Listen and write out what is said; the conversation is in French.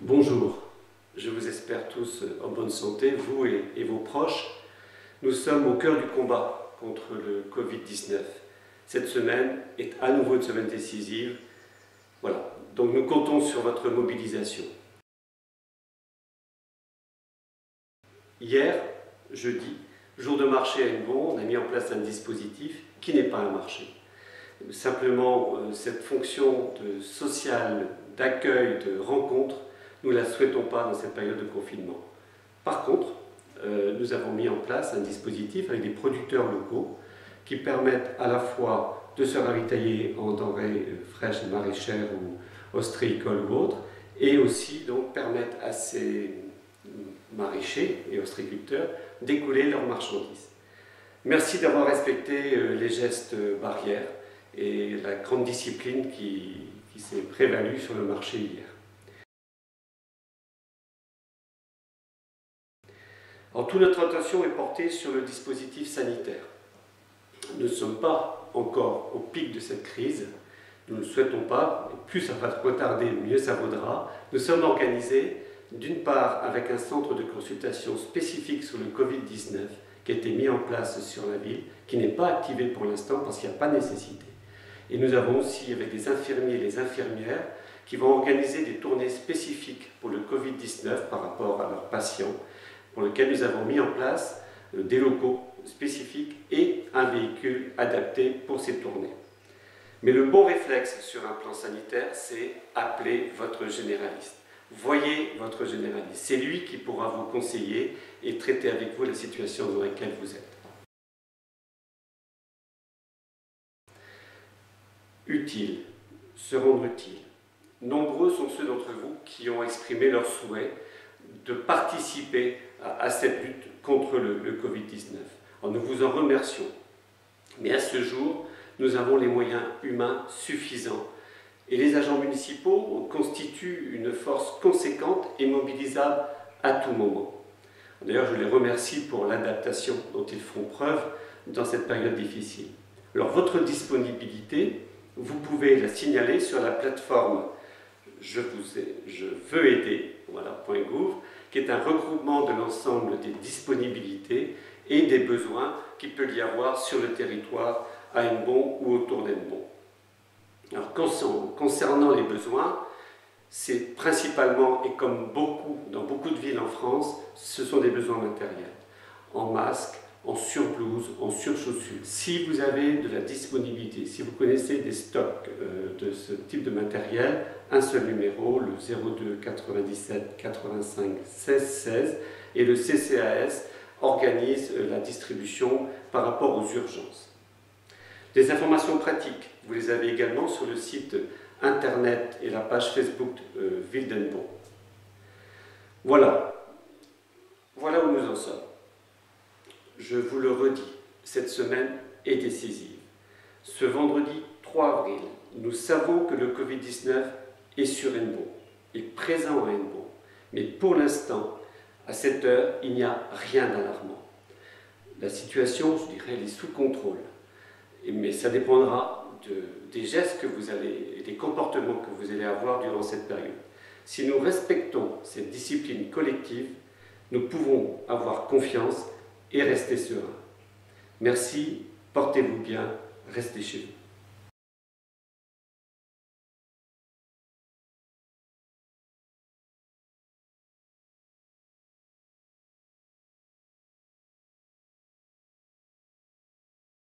Bonjour, je vous espère tous en bonne santé, vous et vos proches. Nous sommes au cœur du combat contre le Covid-19. Cette semaine est à nouveau une semaine décisive. Voilà, donc nous comptons sur votre mobilisation. Hier, jeudi, jour de marché à Hennebont, on a mis en place un dispositif qui n'est pas un marché. Simplement, cette fonction sociale, d'accueil, de rencontre, nous ne la souhaitons pas dans cette période de confinement. Par contre, nous avons mis en place un dispositif avec des producteurs locaux qui permettent à la fois de se ravitailler en denrées fraîches et maraîchères ou ostréicoles ou autres, et aussi donc permettre à ces maraîchers et ostréiculteurs d'écouler leurs marchandises. Merci d'avoir respecté les gestes barrières et la grande discipline qui s'est prévalue sur le marché hier. Alors, toute notre attention est portée sur le dispositif sanitaire. Nous ne sommes pas encore au pic de cette crise, nous ne le souhaitons pas, et plus ça va retarder, mieux ça vaudra. Nous sommes organisés, d'une part, avec un centre de consultation spécifique sur le Covid-19 qui a été mis en place sur la ville, qui n'est pas activé pour l'instant parce qu'il n'y a pas nécessité. Et nous avons aussi, avec les infirmiers et les infirmières, qui vont organiser des tournées spécifiques pour le Covid-19 par rapport à leurs patients, pour lequel nous avons mis en place des locaux spécifiques et un véhicule adapté pour ces tournées. Mais le bon réflexe sur un plan sanitaire, c'est appeler votre généraliste. Voyez votre généraliste. C'est lui qui pourra vous conseiller et traiter avec vous la situation dans laquelle vous êtes. Utile, se rendre utile. Nombreux sont ceux d'entre vous qui ont exprimé leur souhait de participer à cette lutte contre le Covid-19. Nous vous en remercions. Mais à ce jour, nous avons les moyens humains suffisants. Et les agents municipaux constituent une force conséquente et mobilisable à tout moment. D'ailleurs, je les remercie pour l'adaptation dont ils font preuve dans cette période difficile. Alors, votre disponibilité, vous pouvez la signaler sur la plateforme Je veux aider, voilà, .gouv, qui est un regroupement de l'ensemble des disponibilités et des besoins qu'il peut y avoir sur le territoire à Hennebont ou autour d'Hennebont. Alors, concernant les besoins, c'est principalement, et comme dans beaucoup de villes en France, ce sont des besoins matériels, en masques, en surblouses, en surchaussures. Si vous avez de la disponibilité, si vous connaissez des stocks de ce type de matériel, un seul numéro, le 02 97 85 16 16, et le CCAS organise la distribution par rapport aux urgences. Des informations pratiques, vous les avez également sur le site internet et la page Facebook Ville d'Hennebont. Voilà où nous en sommes. Je vous le redis, cette semaine est décisive. Ce vendredi 3 avril, nous savons que le Covid-19 est sur Hennebont, est présent à Hennebont. Mais pour l'instant, à cette heure, il n'y a rien d'alarmant. La situation, je dirais, elle est sous contrôle. Mais ça dépendra des gestes que vous allez, et des comportements que vous allez avoir durant cette période. Si nous respectons cette discipline collective, nous pouvons avoir confiance et restez serein. Merci, portez-vous bien, restez chez vous.